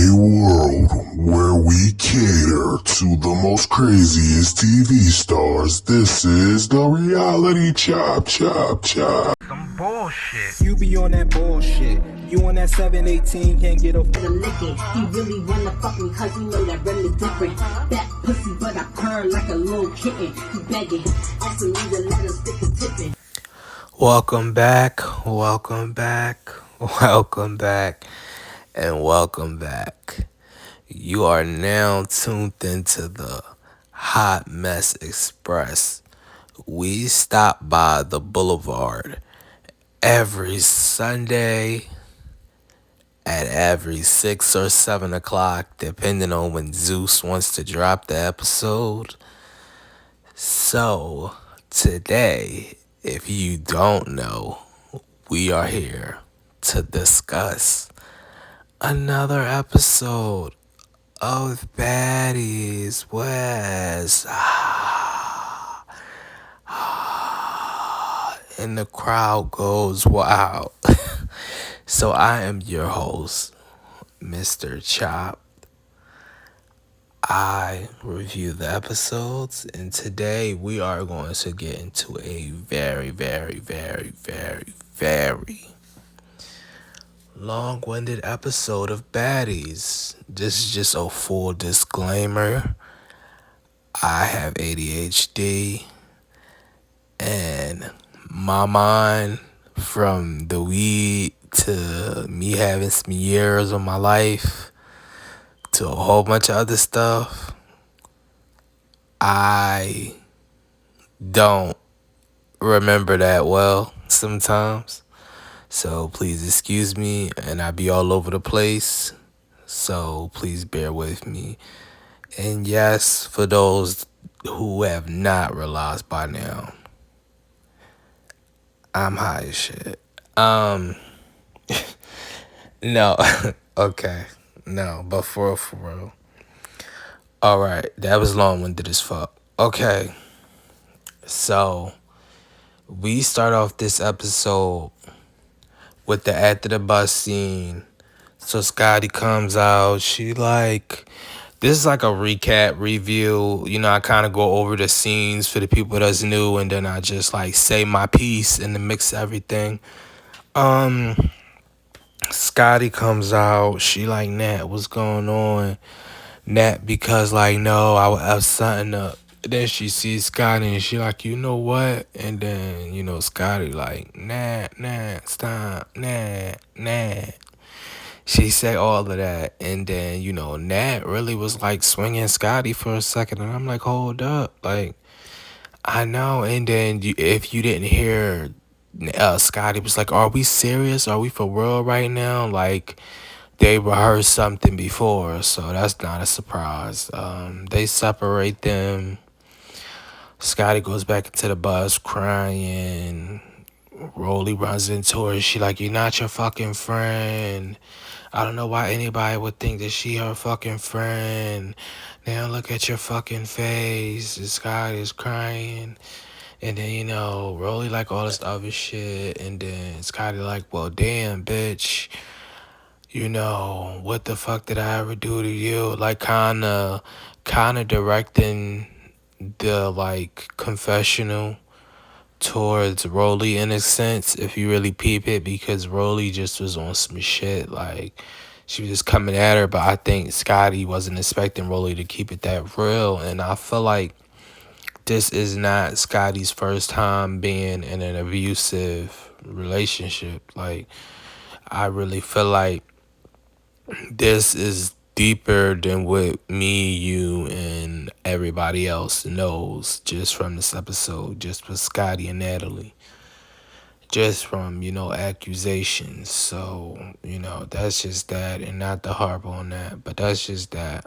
a world where we cater to the most craziest TV stars. This is the reality chop. Some bullshit. You be on that bullshit. You on that 718, can't get a the licking. He really wanna fuck me cause you know that really different. That pussy but I purr like a little kitten. He begging, asking me to let him stick a tipping. Welcome back, and welcome back. You are now tuned into the Hot Mess Express. We stop by the Boulevard every Sunday at every 6 or 7 o'clock, depending on when Zeus wants to drop the episode. So, today, if you don't know, we are here to discuss another episode of Baddies West. And the crowd goes wild. So I am your host, Mr. Chop. I review the episodes, and today we are going to get into a very long-winded episode of Baddies. This is just a full disclaimer. I have ADHD, and my mind, from the weed to me having some years of my life to a whole bunch of other stuff, I don't remember that well sometimes. So please excuse me, and I be all over the place. So please bear with me. And yes, for those who have not realized by now, I'm high as shit. No, okay. No, but for real. Alright, that was long-winded as fuck. Okay, so we start off this episode with the after the bus scene. So Scotty comes out. She this is like a recap review. You know, I kind of go over the scenes for the people that's new, and then I just say my piece and then mix everything. Scotty comes out. She Nat, what's going on? Nat, because no, I would have something up. Then she sees Scotty and she you know what? And then, Scotty Nat, stop, Nat. She say all of that. And then, Nat really was swinging Scotty for a second. And I'm hold up. I know. And then if you didn't hear, Scotty was are we serious? Are we for real right now? They rehearsed something before, so that's not a surprise. They separate them. Scotty goes back into the bus crying. Rolly runs into her. She you're not your fucking friend. I don't know why anybody would think that she her fucking friend. Now look at your fucking face. And Scotty's crying. And then, Rolly all this other shit. And then Scotty well, damn, bitch. What the fuck did I ever do to you? Kinda directing the, confessional towards Rolly in a sense, if you really peep it, because Rolly just was on some shit. She was just coming at her, but I think Scotty wasn't expecting Rolly to keep it that real. And I feel this is not Scotty's first time being in an abusive relationship. I really feel this is deeper than what me, you, and everybody else knows just from this episode, just with Scotty and Natalie. Just from, accusations. So, that's just that, and not to harp on that, but that's just that.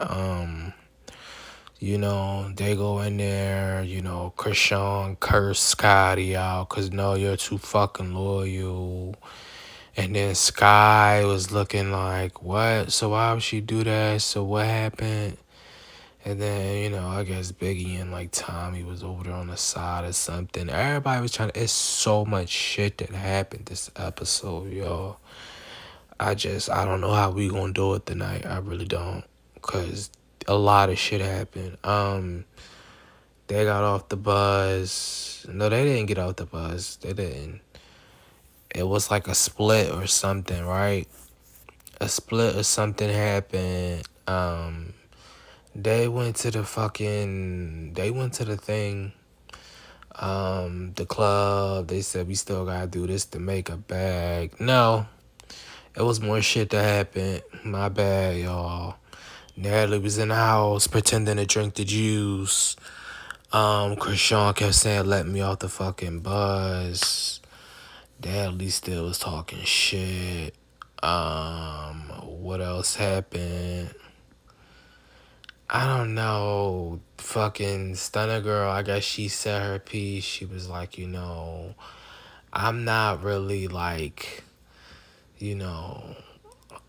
They go in there, Krishan curse Scotty out because, no, you're too fucking loyal. And then Sky was looking what? So why would she do that? So what happened? And then, I guess Biggie and Tommy was over there on the side or something. Everybody was it's so much shit that happened this episode, y'all. I don't know how we gonna do it tonight. I really don't, cause a lot of shit happened. They got off the bus. No, they didn't get off the bus. They didn't. It was like a split or something, right? A split or something happened. They went to the fucking. They went to the thing. The club. They said we still gotta do this to make a bag. No, it was more shit that happened. My bad, y'all. Natalie was in the house pretending to drink the juice. Krishan kept saying, "Let me off the fucking bus." Natalie still was talking shit. What else happened? I don't know. Fucking Stunner Girl, I guess she said her piece. She was like, I'm not really like, you know,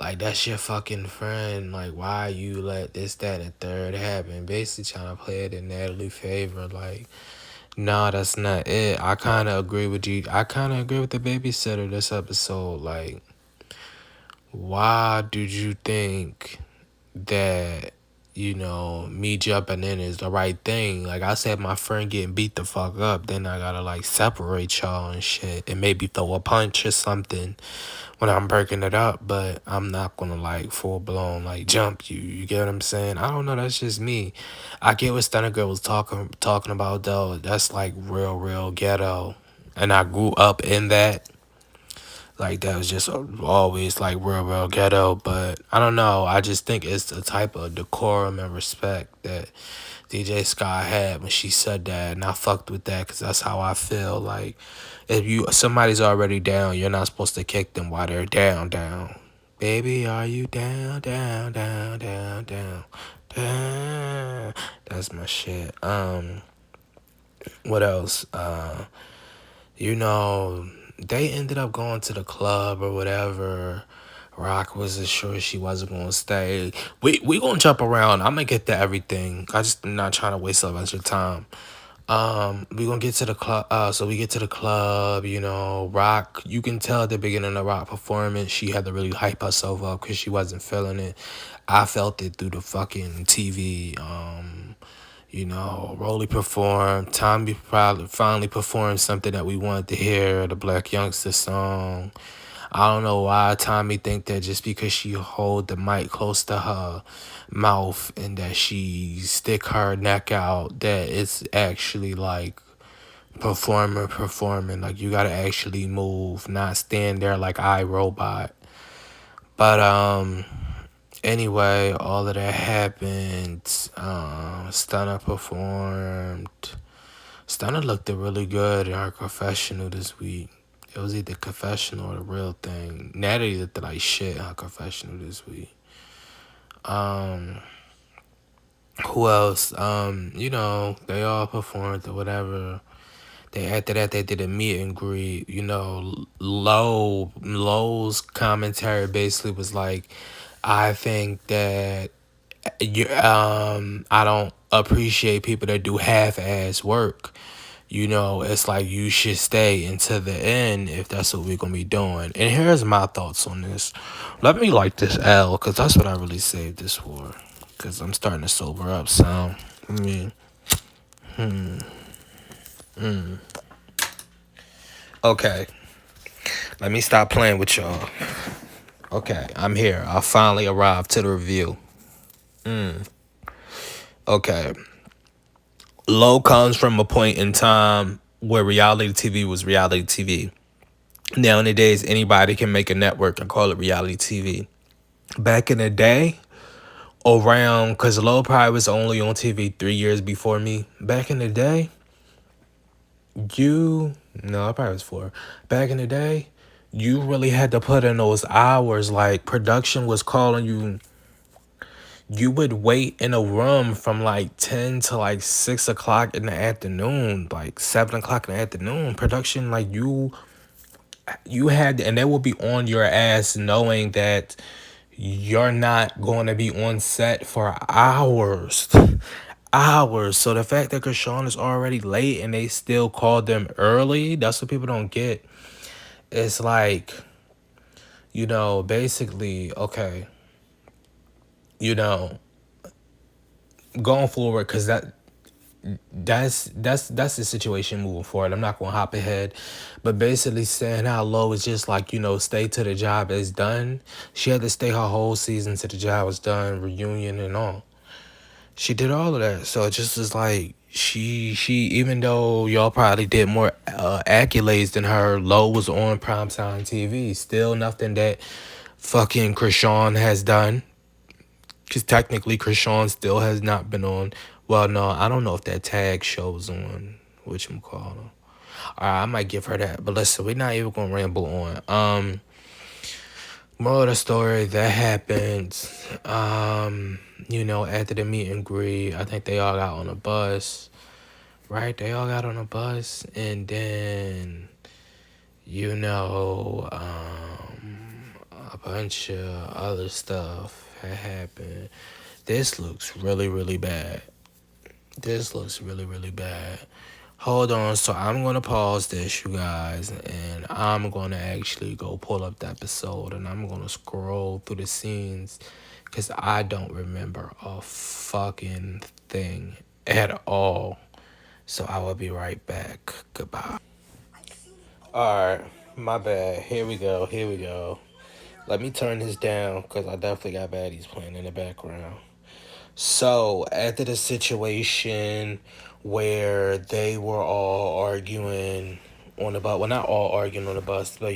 like that's your fucking friend. Like, why you let this, that, and third happen? Basically trying to play it in Natalie's favor. Like, nah, that's not it. I kind of agree with you. I kind of agree with the babysitter this episode. Like, why did you think that, me jumping in is the right thing? Like I said, my friend getting beat the fuck up, then I gotta like separate y'all and shit and maybe throw a punch or something when I'm breaking it up, but I'm not gonna like full blown like jump you. You get what I'm saying? I don't know, that's just me. I get what Stunner Girl was talking about though. That's like real ghetto. And I grew up in that. Like that was just always like real ghetto, but I don't know. I just think it's the type of decorum and respect that DJ Sky had when she said that, and I fucked with that because that's how I feel. Like if somebody's already down, you're not supposed to kick them while they're down. Baby, are you down? That's my shit. What else? They ended up going to the club or whatever. Rock wasn't sure she wasn't gonna stay. We gonna jump around. I'm gonna get to everything. I just not trying to waste a bunch of time. We gonna get to the club. So we get to the club. Rock. You can tell at the beginning of the Rock performance, she had to really hype herself up because she wasn't feeling it. I felt it through the fucking TV. Rolly performed. Tommy probably finally performed something that we wanted to hear, the Black Youngster song. I don't know why Tommy think that just because she hold the mic close to her mouth and that she stick her neck out, that it's actually like performing. Like you gotta actually move, not stand there like iRobot. But anyway, all of that happened. Stunner performed. Stunner looked really good in her confessional this week. It was either confessional or the real thing. Natalie looked like shit in her confessional this week. Who else? They all performed or whatever. After that they did a meet and greet. Low's commentary basically was like, I think that I don't appreciate people that do half-ass work. It's like you should stay until the end if that's what we're gonna be doing. And here's my thoughts on this. Let me like this L, because that's what I really saved this for. Because I'm starting to sober up, so okay. Let me stop playing with y'all. Okay, I'm here. I finally arrived to the review. Okay. Low comes from a point in time where reality TV was reality TV. Nowadays, anybody can make a network and call it reality TV. Back in the day, because Low probably was only on TV 3 years before me. Back in the day, I probably was 4. Back in the day, you really had to put in those hours. Like, production was calling you. You would wait in a room from like 10 to like 6 o'clock in the afternoon, like 7 o'clock in the afternoon. Production, like you had, and they will be on your ass knowing that you're not going to be on set for hours. Hours. So the fact that Krishan is already late and they still called them early, that's what people don't get. It's like, basically, okay, you know, going forward, because that's the situation moving forward. I'm not gonna hop ahead, but basically saying how Low is just like, stay till the job is done. She had to stay her whole season till the job was done, reunion and all. She did all of that, so it just is like she even though y'all probably did more accolades than her, Low was on primetime TV. Still nothing that fucking Krishan has done. Because technically, Krishan still has not been on. Well, no, I don't know if that tag shows on whatchamacallit. All right, I might give her that. But listen, we're not even going to ramble on. Moral of the story, that happened. After the meet and greet, I think they all got on a bus. Right? They all got on a bus. And then, a bunch of other stuff had happened. This looks really, really bad. This looks really, really bad. Hold on. So I'm going to pause this, you guys, and I'm going to actually go pull up the episode and I'm going to scroll through the scenes because I don't remember a fucking thing at all. So I will be right back. Goodbye. All right. My bad. Here we go. Here we go. Let me turn this down because I definitely got baddies playing in the background. So, after the situation where they were all arguing on the bus, well, not all arguing on the bus, but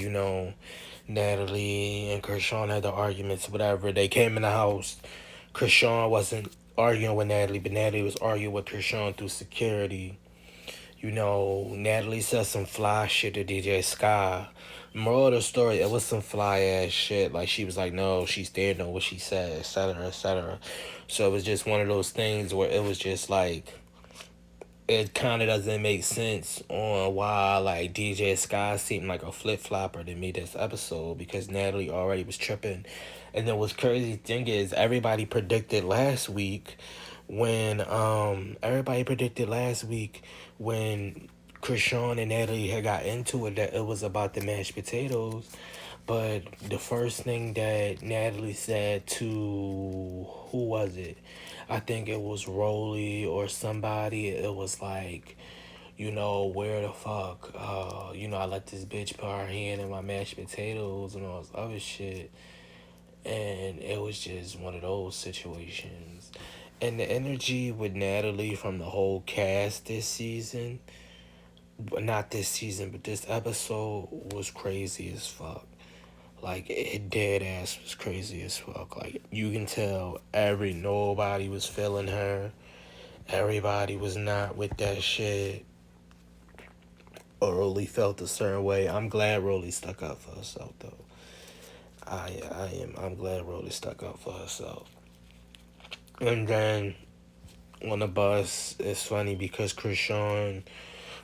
Natalie and Krishan had the arguments, whatever. They came in the house. Krishan wasn't arguing with Natalie, but Natalie was arguing with Krishan through security. Natalie said some fly shit to DJ Sky. Moral of the story, it was some fly ass shit. Like, she was like, no, she stared on what she said, etc., etc. So it was just one of those things where it was just like, it kind of doesn't make sense on why, like, DJ Sky seemed like a flip-flopper to me this episode, because Natalie already was tripping. And then what's crazy thing is, everybody predicted last week when Krishan and Natalie had got into it, that it was about the mashed potatoes. But the first thing that Natalie said to, who was it? I think it was Rolly or somebody. It was like, where the fuck? I let this bitch put her hand in my mashed potatoes and all this other shit. And it was just one of those situations. And the energy with Natalie from the whole cast this season, not this season, but this episode, was crazy as fuck. Like, it dead ass was crazy as fuck. Like, you can tell nobody was feeling her. Everybody was not with that shit. Or Rolly felt a certain way. I'm glad Rolly stuck up for herself, though. I'm glad Rolly stuck up for herself. And then on the bus, it's funny because Krishan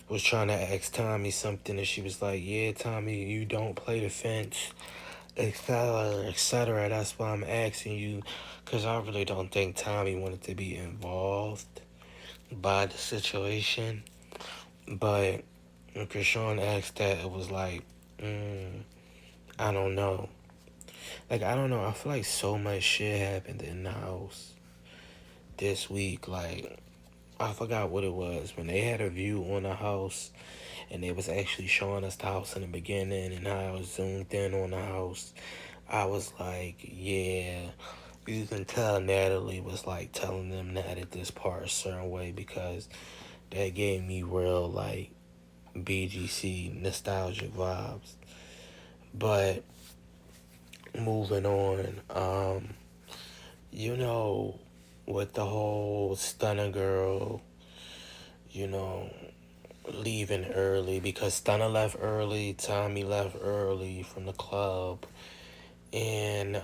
was trying to ask Tommy something, and she was like, yeah, Tommy, you don't play the fence, etc., etc. That's why I'm asking you, because I really don't think Tommy wanted to be involved by the situation. But when Krishan asked that, it was like, I don't know. Like, I don't know. I feel like so much shit happened in the house this week. Like, I forgot what it was. When they had a view on the house, and they was actually showing us the house in the beginning, and how I was zoomed in on the house, I was like, yeah, you can tell Natalie was like telling them to edit this part a certain way, because that gave me real like BGC nostalgic vibes. But moving on, with the whole Stunner girl, leaving early, because Stunner left early, Tommy left early from the club, and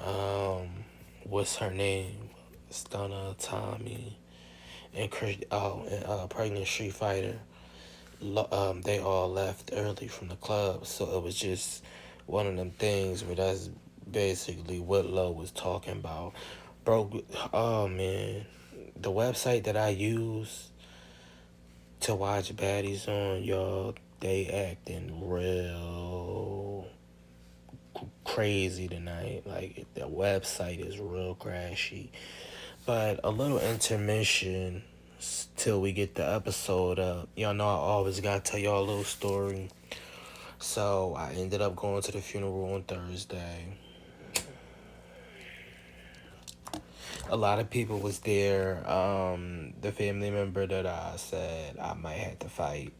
what's her name? Stunner, Tommy, and Pregnant Street Fighter. They all left early from the club, so it was just one of them things where that's basically what Lo was talking about. Bro, oh man, the website that I use to watch baddies on, y'all, they acting real crazy tonight. Like the website is real crashy. But a little intermission till we get the episode up. Y'all know I always gotta tell y'all a little story. So I ended up going to the funeral on Thursday. A lot of people was there. The family member that I said I might have to fight,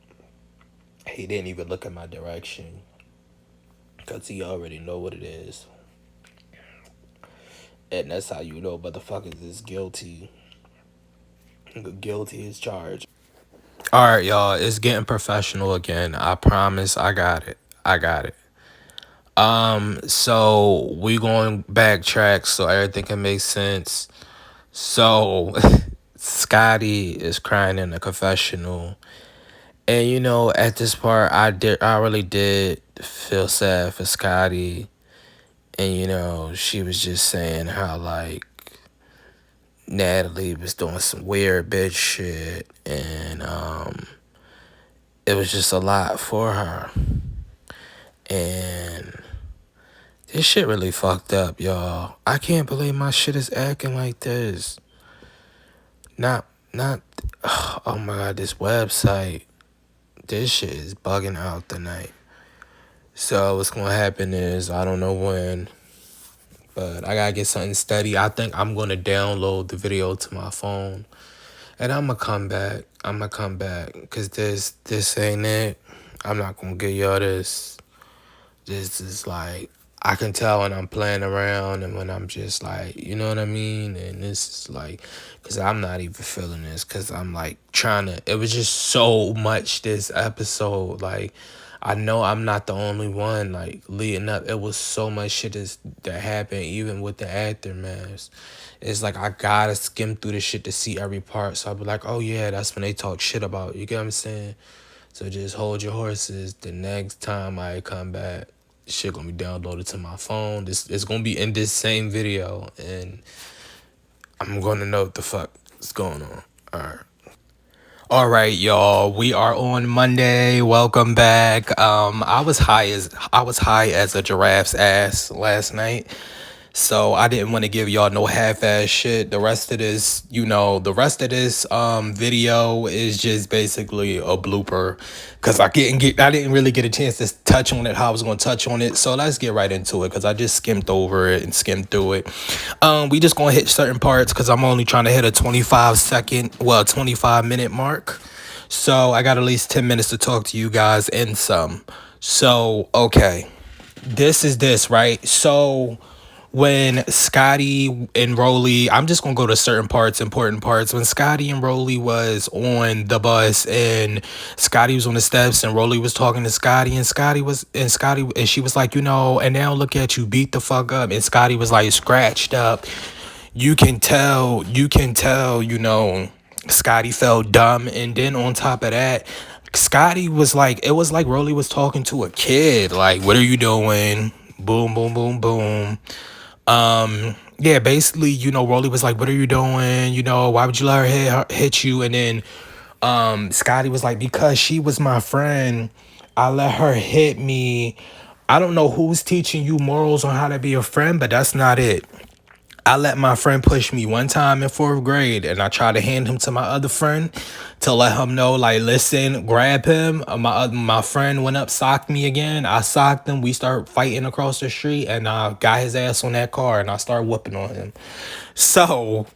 he didn't even look in my direction because he already know what it is. And that's how you know motherfuckers is guilty. Guilty is charged. All right, y'all. It's getting professional again. I promise. I got it. I got it. So we going backtrack so everything can make sense. So Scotty is crying in the confessional. And you know, at this part I really did feel sad for Scotty. And you know, she was just saying how like Natalie was doing some weird bitch shit, and it was just a lot for her. And this shit really fucked up, y'all. I can't believe my shit is acting like this. Not oh my god, this website. This shit is bugging out tonight. So what's gonna happen is I don't know when, but I gotta get something steady. I think I'm gonna download the video to my phone, and I'm gonna come back. Cause this ain't it. I'm not gonna give y'all this. This is like I can tell when I'm playing around and when I'm just like, you know what I mean? And this is like, cause I'm not even feeling this, cause I'm like trying to. It was just so much this episode, like. I know I'm not the only one, like, leading up. It was so much shit that happened, even with the aftermath. It's like I gotta skim through the shit to see every part. So I'll be like, oh, yeah, that's when they talk shit about. You get what I'm saying? So just hold your horses. The next time I come back, shit gonna be downloaded to my phone. It's gonna be in this same video. And I'm gonna know what the fuck is going on. All right. All right, y'all. We are on Monday. Welcome back. I was high as a giraffe's ass last night. So I didn't want to give y'all no half-ass shit. The rest of this video is just basically a blooper, cuz I didn't really get a chance to touch on it how I was going to touch on it. So let's get right into it, cuz I just skimmed over it and skimmed through it. We just going to hit certain parts cuz I'm only trying to hit a 25-minute mark. So I got at least 10 minutes to talk to you guys and some. So, okay. This, right? So when Scotty and Rolly, I'm just gonna go to certain parts, important parts. When Scotty and Rolly was on the bus and Scotty was on the steps and Rolly was talking to Scotty and she was like, you know, and now look at you, beat the fuck up. And Scotty was like scratched up. You can tell, you know, Scotty felt dumb. And then on top of that, Scotty was like, it was like Rolly was talking to a kid. Like, what are you doing? Boom, boom, boom, boom. Yeah, basically, you know, Rolly was like, what are you doing? You know, why would you let her hit you? And then Scotty was like, because she was my friend, I let her hit me. I don't know who's teaching you morals on how to be a friend, but that's not it. I let my friend push me one time in 4th grade, and I tried to hand him to my other friend to let him know, like, listen, grab him. My friend went up, socked me again. I socked him. We start fighting across the street, and I got his ass on that car, and I started whooping on him. So,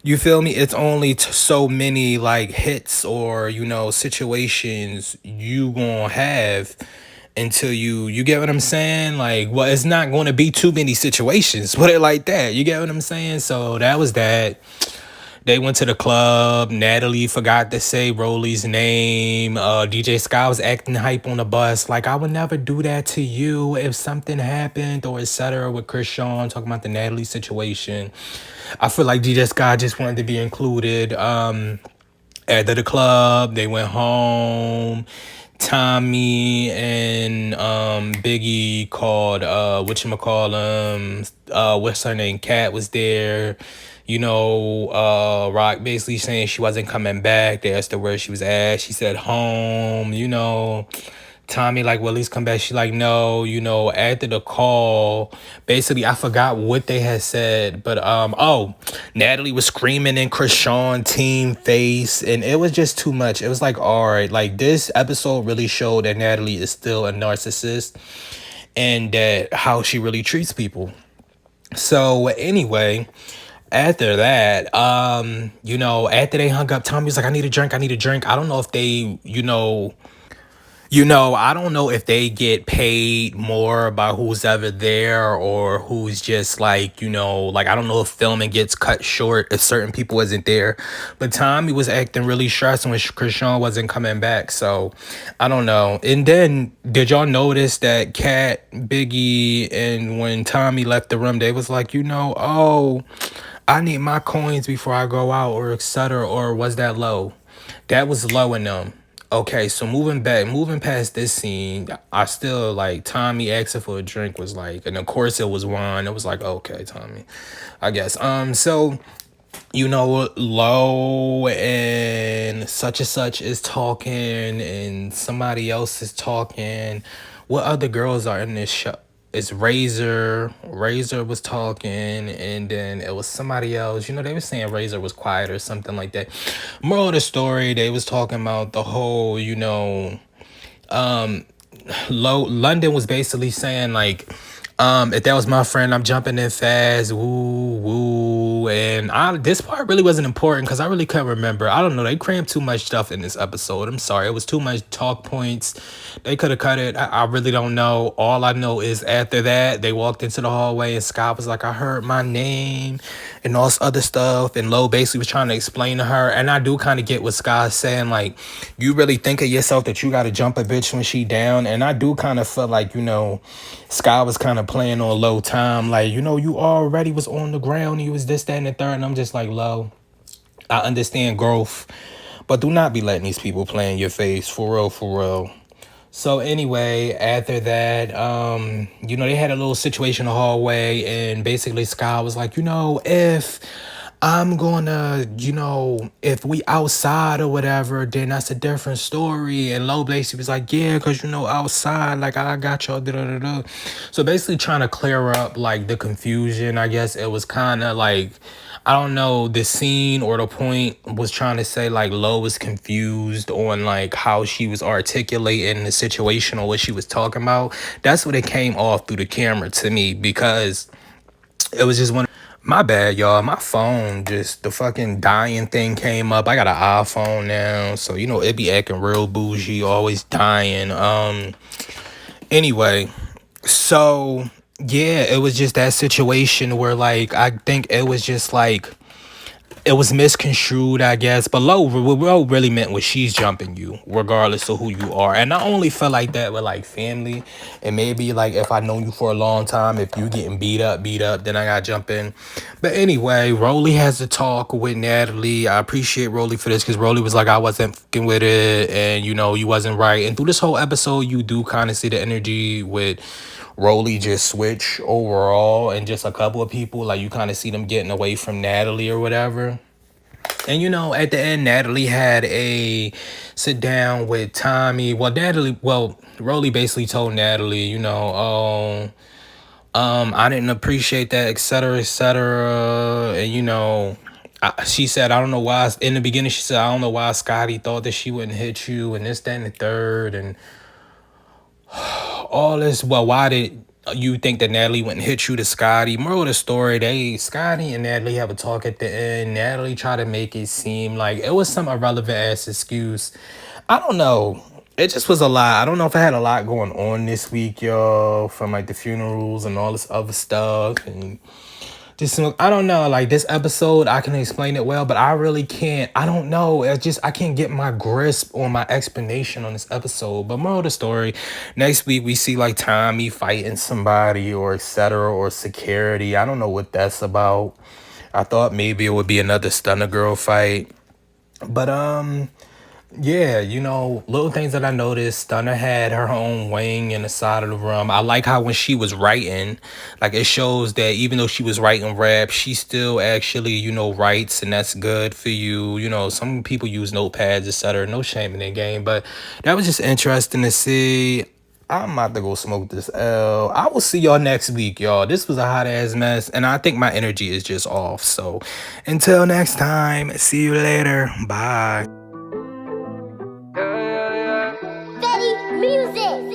you feel me? It's only so many, like, hits or, you know, situations you gonna have until you get what I'm saying? Like, well, it's not going to be too many situations, put it like that. You get what I'm saying? So that was that. They went to the club. Natalie forgot to say Rolly's name. DJ Sky was acting hype on the bus. Like, I would never do that to you if something happened or etc. with Chris Sean talking about the Natalie situation. I feel like DJ Sky just wanted to be included. At the club, they went home. Tommy and Biggie called whatchamacallem, what's her name? Kat was there. You know, Rock basically saying she wasn't coming back. They asked her where she was at. She said home, you know. Tommy like, will Elise come back? She like, no, after the call, basically I forgot what they had said, but Natalie was screaming in Krishan team face, and it was just too much. It was like, all right, like this episode really showed that Natalie is still a narcissist and that how she really treats people. So anyway, after that, after they hung up, Tommy was like, I need a drink, I need a drink. I don't know if they, I don't know if they get paid more by who's ever there or who's just like, like I don't know if filming gets cut short if certain people wasn't there. But Tommy was acting really stressed when Krishan wasn't coming back. So I don't know. And then did y'all notice that Kat, Biggie, and when Tommy left the room, they was like, oh, I need my coins before I go out or etc. Or was that low? That was low in them. Okay, so moving past this scene, I still like Tommy asking for a drink was like, and of course it was wine. It was like, okay, Tommy, I guess. So Low and such is talking, and somebody else is talking. What other girls are in this show? It's Razor. Razor was talking, and then it was somebody else. They were saying Razor was quiet or something like that. Moral of the story, they was talking about the whole, London was basically saying like, if that was my friend, I'm jumping in fast, woo woo, and this part really wasn't important because I really couldn't remember. I don't know, they crammed too much stuff in this episode. I'm sorry, it was too much talk points. They could have cut it. I really don't know. All I know is after that, they walked into the hallway and Scott was like, I heard my name and all this other stuff. And Lo basically was trying to explain to her. And I do kind of get what Scott's saying. Like, you really think of yourself that you got to jump a bitch when she down. And I do kind of feel like, Scott was kind of playing on low time. Like, you already was on the ground. You was this, that, and the third. And I'm just like, Lo, I understand growth, but do not be letting these people play in your face. For real, for real. So anyway, after that, they had a little situation in the hallway, and basically Sky was like, if I'm gonna, if we outside or whatever, then that's a different story. And Low basically was like, yeah, because, outside, like, I got y'all, da-da-da-da. So basically trying to clear up, like, the confusion, I guess it was kind of like, I don't know, the scene or the point was trying to say, like, Lo was confused on, like, how she was articulating the situation or what she was talking about. That's what it came off through the camera to me, because it was just one. My bad, y'all. My phone, just the fucking dying thing came up. I got an iPhone now, so it be acting real bougie, always dying. Anyway, so yeah, it was just that situation where, like, I think it was just like it was misconstrued, I guess. But Lo really meant what she's jumping you, regardless of who you are. And I only feel like that with like family, and maybe like if I know you for a long time, if you getting beat up, then I gotta jump in. But anyway, Rolly has to talk with Natalie. I appreciate Rolly for this, because Rolly was like, I wasn't fucking with it, and you wasn't right. And through this whole episode, you do kind of see the energy with Rolly just switch overall, and just a couple of people, like, you kind of see them getting away from Natalie or whatever. And at the end, Natalie had a sit down with Tommy. Rolly basically told Natalie, I didn't appreciate that, etc., etc. And she said, I don't know why. In the beginning, she said, I don't know why Scotty thought that she wouldn't hit you, and this, that, and the third, and all this. Well, why did you think that Natalie wouldn't hit you to Scotty? Moral of the story, Scotty and Natalie have a talk at the end. Natalie tried to make it seem like it was some irrelevant ass excuse. I don't know. It just was a lot. I don't know if I had a lot going on this week, y'all, from like the funerals and all this other stuff, and just, I don't know, like this episode, I can explain it well, but I really can't. I don't know. It's just, I can't get my grasp on my explanation on this episode. But moral of the story, next week we see like Tommy fighting somebody or etc. or security. I don't know what that's about. I thought maybe it would be another Stunner Girl fight. But Yeah, you know, little things that I noticed. Stunner had her own wing in the side of the room. I like how when she was writing, like it shows that even though she was writing rap, she still actually, you know, writes, and that's good for you. You know, some people use notepads, etc. No shame in their game, but that was just interesting to see. I'm about to go smoke this L. I will see y'all next week, y'all. This was a hot ass mess, and I think my energy is just off. So until next time, see you later. Bye. Betty Music.